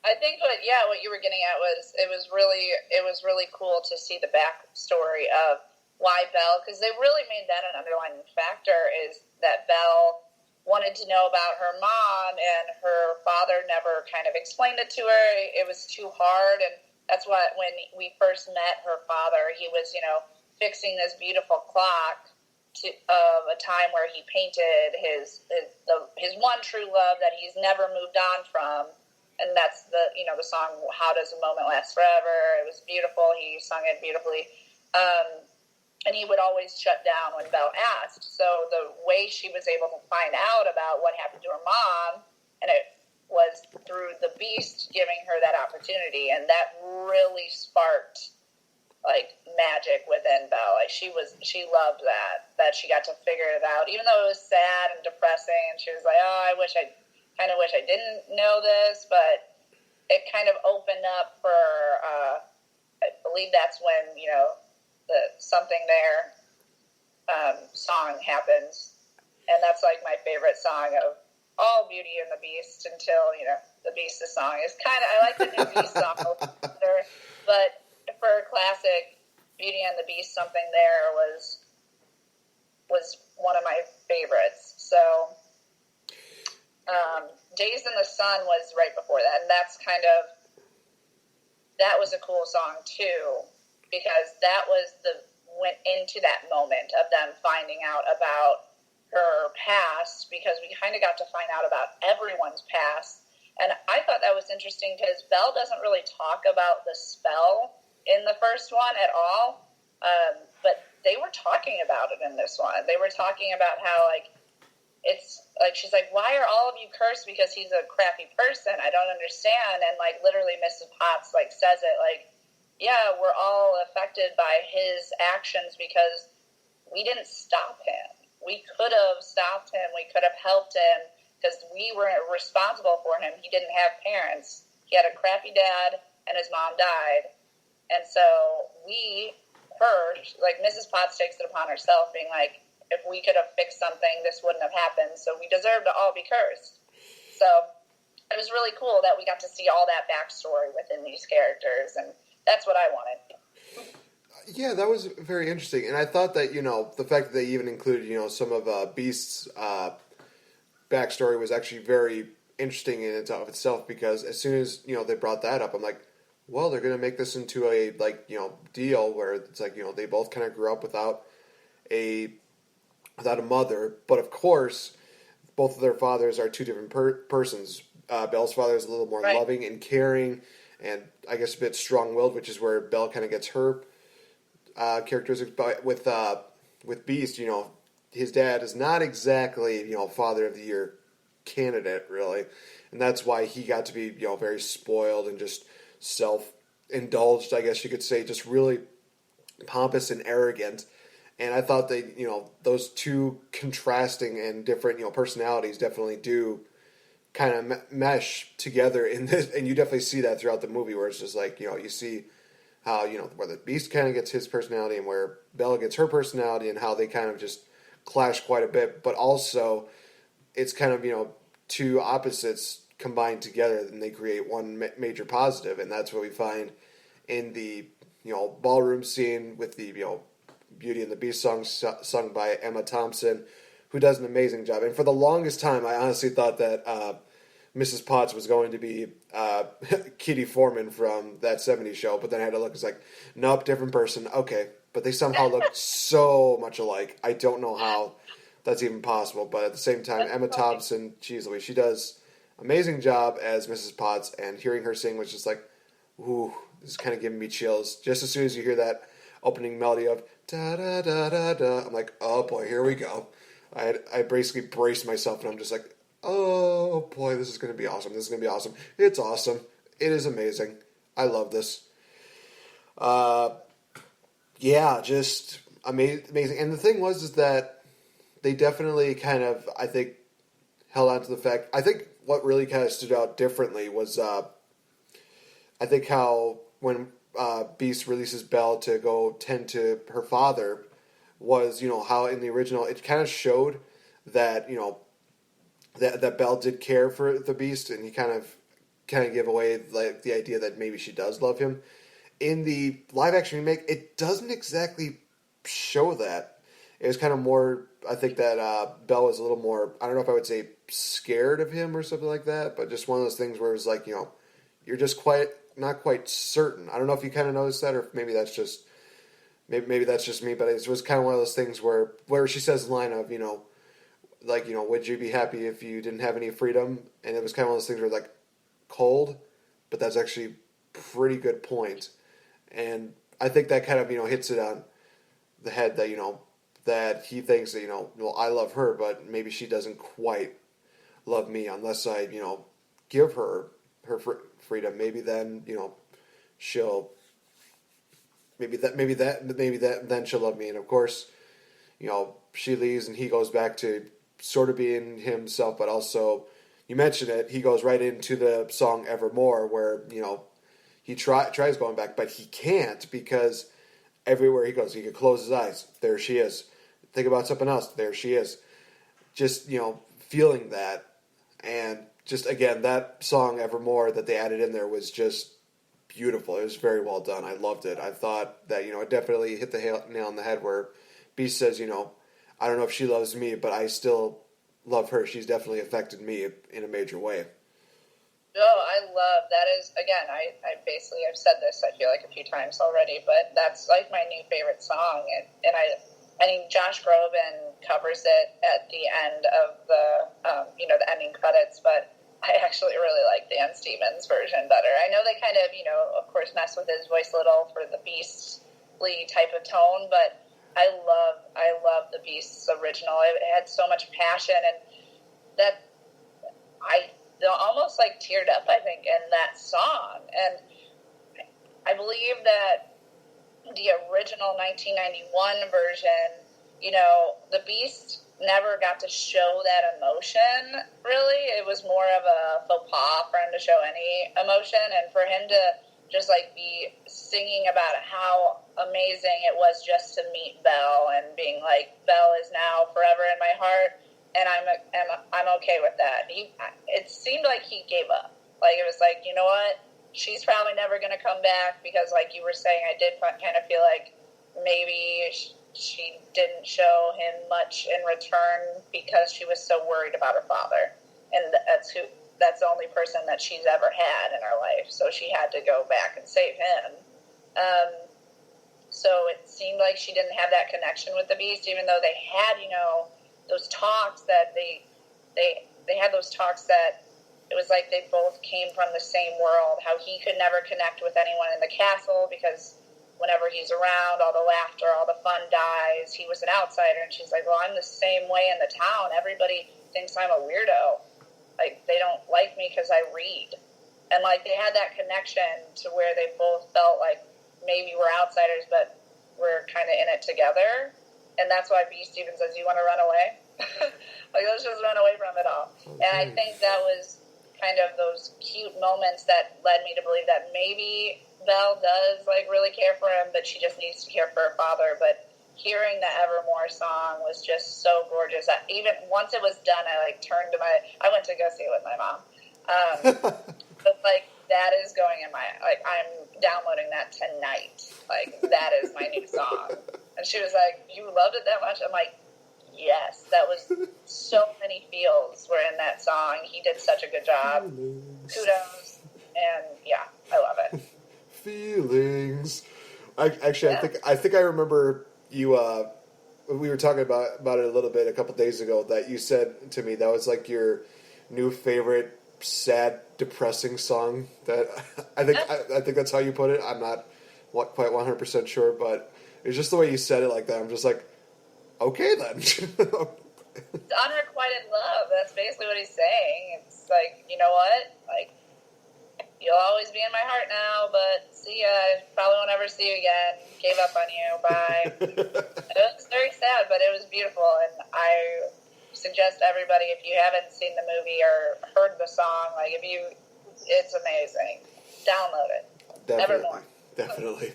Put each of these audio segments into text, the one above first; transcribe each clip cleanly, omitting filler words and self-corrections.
I think what you were getting at was it was really cool to see the backstory of why Belle, because they really made that an underlying factor, is that Belle wanted to know about her mom, and her father never kind of explained it to her. It was too hard, and that's what, when we first met her father, he was, fixing this beautiful clock of a time where he painted his one true love that he's never moved on from. And that's the song, How Does a Moment Last Forever? It was beautiful. He sung it beautifully. And he would always shut down when Belle asked. So the way she was able to find out about what happened to her mom, and it was through the Beast giving her that opportunity. And that really sparked, magic within Belle. She loved that she got to figure it out. Even though it was sad and depressing, and she was like, oh, I kind of wish I didn't know this, but it kind of opened up for, I believe that's when, the Something There song happens. And that's my favorite song of all Beauty and the Beast until, the Beast's song is I like the new Beast song better, but for classic Beauty and the Beast, Something There was one of my favorites. So, Days in the Sun was right before that, and that was a cool song too, because that went into that moment of them finding out about her past, because we kind of got to find out about everyone's past. And I thought that was interesting because Belle doesn't really talk about the spell in the first one at all, but they were talking about it in this one. They were talking about how, it's she's like, why are all of you cursed because he's a crappy person? I don't understand. And literally Mrs. Potts says it yeah, we're all affected by his actions because we didn't stop him. We could have stopped him. We could have helped him because we were responsible for him. He didn't have parents. He had a crappy dad and his mom died. And so Mrs. Potts takes it upon herself being if we could have fixed something, this wouldn't have happened. So we deserve to all be cursed. So it was really cool that we got to see all that backstory within these characters, and that's what I wanted. Yeah, that was very interesting. And I thought that, the fact that they even included, some of Beast's backstory was actually very interesting in and of itself, because as soon as, they brought that up, I'm like, well, they're going to make this into a, deal where it's they both kind of grew up without a mother, but of course, both of their fathers are two different persons. Belle's father is a little more loving and caring, and I guess a bit strong-willed, which is where Belle kind of gets her characteristics. But with Beast, his dad is not exactly Father of the Year candidate, really, and that's why he got to be very spoiled and just self-indulged, I guess you could say, just really pompous and arrogant. And I thought that, those two contrasting and different, personalities definitely do kind of mesh together in this. And you definitely see that throughout the movie, where it's just you see how, where the Beast kind of gets his personality and where Belle gets her personality, and how they kind of just clash quite a bit. But also, it's kind of, two opposites combined together, and they create one major positive. And that's what we find in the, ballroom scene with the, Beauty and the Beast song sung by Emma Thompson, who does an amazing job. And for the longest time, I honestly thought that Mrs. Potts was going to be Kitty Foreman from that 70s show, but then I had to look. It's nope, different person. Okay, but they somehow look so much alike. I don't know how that's even possible, but at the same time, Emma Thompson, geez Louise, she does an amazing job as Mrs. Potts, and hearing her sing was just ooh, this is kind of giving me chills. Just as soon as you hear that opening melody of da-da-da-da-da, I'm like, oh boy, here we go. I basically braced myself, and I'm just like, oh boy, this is going to be awesome. This is going to be awesome. It's awesome. It is amazing. I love this. Yeah, just amazing. And the thing is that they definitely kind of, I think, held on to the fact. I think what really kind of stood out differently was, I think how when Beast releases Belle to go tend to her father, was, how in the original it kind of showed that, that Belle did care for the Beast, and he kind of kind of give away like the idea that maybe she does love him. In the live action remake, it doesn't exactly show that. It was kind of more, I think that Belle was a little more, I don't know if I would say scared of him or something like that, but just one of those things where it was like, you're just not quite certain. I don't know if you kind of noticed that, or maybe that's just maybe that's just me, but it was kind of one of those things where she says the line of, would you be happy if you didn't have any freedom? And it was kind of one of those things where like cold, but that's actually pretty good point. And I think that kind of, hits it on the head that, that he thinks that, well, I love her, but maybe she doesn't quite love me unless I, give her freedom. Maybe then, she'll, maybe then she'll love me. And of course, she leaves and he goes back to sort of being himself, but also, you mentioned it, he goes right into the song Evermore where, he tries going back, but he can't because everywhere he goes, he could close his eyes. There she is. Think about something else. There she is. Just, feeling that. And just, again, that song Evermore that they added in there was just beautiful. It was very well done. I loved it. I thought that, it definitely hit the nail on the head where Beast says, I don't know if she loves me, but I still love her. She's definitely affected me in a major way. Oh, I love that. Is again, I basically I've said this I feel like a few times already, but that's like my new favorite song, and I think Josh Groban covers it at the end of the the ending credits, but I actually really like Dan Stevens' version better. I know they kind of of course mess with his voice a little for the Beastly type of tone, but I love the Beast's original. It had so much passion, and that I almost like teared up, I think, in that song. And I believe that the original 1991 version, the Beast never got to show that emotion, really. It was more of a faux pas for him to show any emotion, and for him to just, be singing about how amazing it was just to meet Belle and being like, Belle is now forever in my heart, and I'm okay with that. It seemed like he gave up. Like, it was like, you know what? She's probably never going to come back because, like you were saying, I did kind of feel like maybe she didn't show him much in return because she was so worried about her father. And that's the only person that she's ever had in her life. So she had to go back and save him. So it seemed like she didn't have that connection with the Beast, even though they had, those talks that they had those talks that it was like they both came from the same world, how he could never connect with anyone in the castle because whenever he's around, all the laughter, all the fun dies. He was an outsider, and she's like, well, I'm the same way in the town. Everybody thinks I'm a weirdo. Like, they don't like me because I read. And, they had that connection to where they both felt like maybe we're outsiders, but we're kind of in it together. And that's why Beast even says, you want to run away? Let's just run away from it all. Okay. And I think that was kind of those cute moments that led me to believe that maybe Belle does, really care for him, but she just needs to care for her father. But hearing the Evermore song was just so gorgeous. Even once it was done, I, turned to I went to go see it with my mom. But, that is going in my, I'm downloading that tonight. That is my new song. And she was like, you loved it that much? I'm like, yes. That was so many feels were in that song. He did such a good job. Kudos. And, yeah, I love it. Feelings. I think I remember you, we were talking about it a little bit a couple days ago that you said to me that was, your new favorite sad, depressing song. That I think that's how you put it. I'm not quite 100% sure, but it's just the way you said it like that. I'm just like, okay then. It's unrequited love. That's basically what he's saying. It's like, you know what? You'll always be in my heart now, but see ya. I probably won't ever see you again. Gave up on you. Bye. It was very sad, but it was beautiful, and I suggest everybody, if you haven't seen the movie or heard the song, it's amazing. Download it. Evermore. Definitely.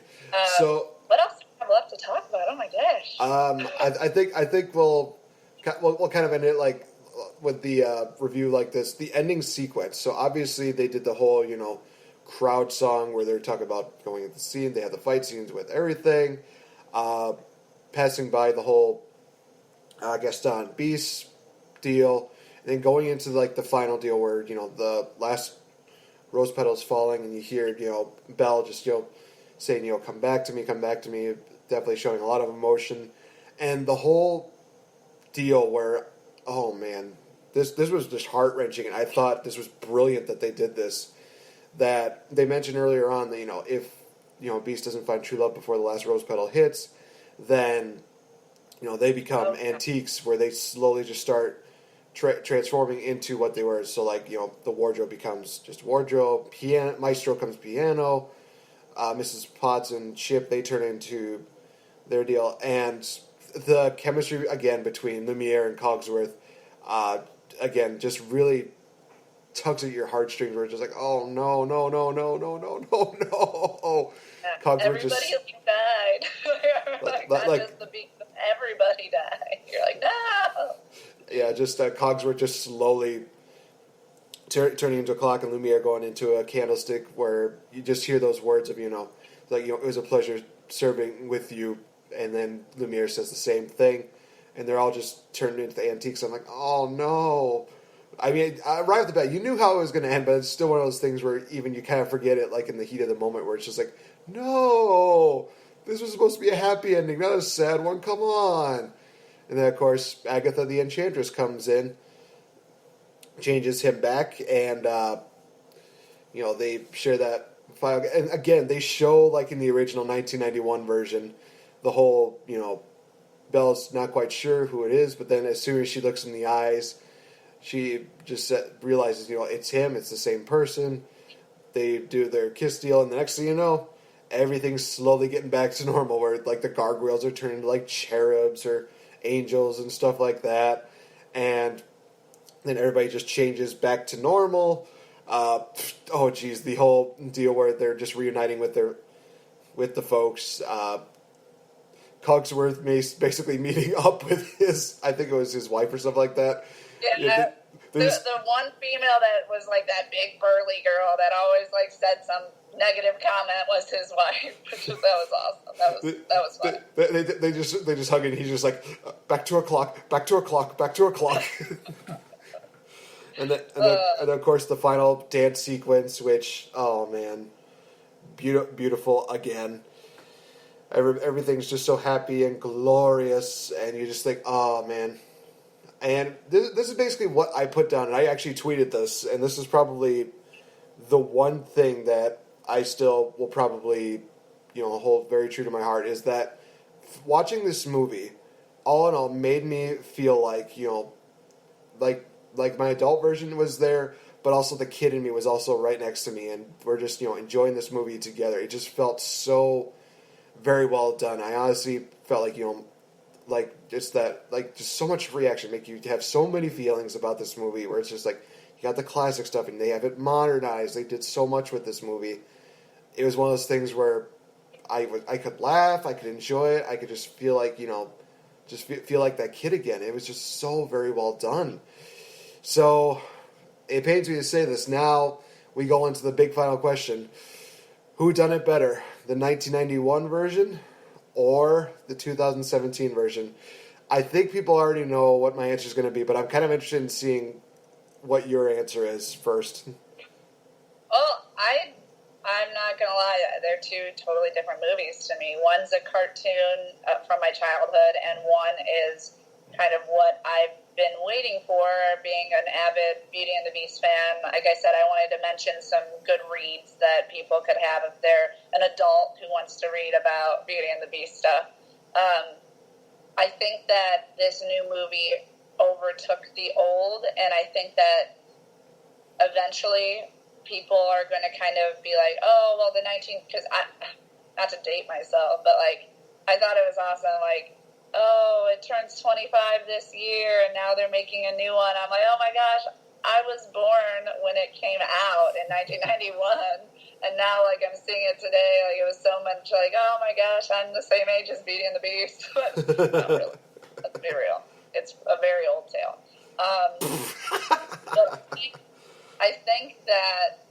So, what else do I have left to talk about? Oh my gosh. I think we'll kind of end it like with the review like this, the ending sequence. So obviously they did the whole, crowd song where they're talking about going at the scene. They had the fight scenes with everything. Passing by the whole Gaston Beast deal. And then going into like the final deal where, the last rose petals falling and you hear, Belle just, saying, come back to me, come back to me. Definitely showing a lot of emotion. And the whole deal where, oh man, this was just heart-wrenching, and I thought this was brilliant that they did this. That they mentioned earlier on that, if, Beast doesn't find true love before the last rose petal hits, then, they become antiques where they slowly just start transforming into what they were. So, like, the wardrobe becomes just wardrobe, piano, Maestro comes piano, Mrs. Potts and Chip, they turn into their deal, and the chemistry, again, between Lumiere and Cogsworth, again, just really tugs at your heartstrings where it's just like, oh, no. Cogsworth everybody died. Not just the Beast, everybody died. You're like, no! Yeah, just Cogsworth just slowly turning into a clock and Lumiere going into a candlestick where you just hear those words of, it was a pleasure serving with you, and then Lumiere says the same thing, and they're all just turned into the antiques. I'm like, oh no. I mean, right off the bat, you knew how it was going to end, but it's still one of those things where even you kind of forget it, like in the heat of the moment, where it's just like, no, this was supposed to be a happy ending, not a sad one, come on. And then, of course, Agatha the Enchantress comes in, changes him back, and, they share that file. And again, they show, like in the original 1991 version, the whole, Belle's not quite sure who it is, but then as soon as she looks in the eyes, she just realizes, it's him, it's the same person. They do their kiss deal, and the next thing you know, everything's slowly getting back to normal, where, like, the gargoyles are turning into, like, cherubs or angels and stuff like that. And then everybody just changes back to normal. The whole deal where they're just reuniting with the folks. Cogsworth basically meeting up with I think it was his wife or something like that. Yeah, the one female that was like that big burly girl that always like said some negative comment was his wife. That was awesome. That was fun. They just hug and he's just like, back to our clock, back to our clock, back to our clock. and then of course the final dance sequence, which, oh man, beautiful again. Everything's just so happy and glorious, and you just think, oh man. And this is basically what I put down, and I actually tweeted this, and this is probably the one thing that I still will probably, hold very true to my heart, is that watching this movie, all in all, made me feel like, like my adult version was there, but also the kid in me was also right next to me, and we're just, enjoying this movie together. It just felt so very well done. I honestly felt like, just so much reaction, make you have so many feelings about this movie, where it's just like, you got the classic stuff, and they have it modernized. They did so much with this movie. It was one of those things where I could laugh, I could enjoy it, I could just feel like, just feel like that kid again. It was just so very well done. So, it pains me to say this. Now, we go into the big final question. Who done it better? The 1991 version or the 2017 version? I think people already know what my answer is going to be, but I'm kind of interested in seeing what your answer is first. Well, I'm not going to lie. They're two totally different movies to me. One's a cartoon from my childhood, and one is kind of what I've been waiting for, being an avid Beauty and the Beast fan. Like I said, I wanted to mention some good reads that people could have if they're an adult who wants to read about Beauty and the Beast stuff. I think that this new movie overtook the old, and I think that eventually people are going to kind of be like, oh, well, because not to date myself, but like, I thought it was awesome, like, oh, it turns 25 this year, and now they're making a new one. I'm like, oh my gosh, I was born when it came out in 1991, and now, like, I'm seeing it today, like, it was so much like, oh my gosh, I'm the same age as Beauty and the Beast. But not really. Let's be real. It's a very old tale. But I think that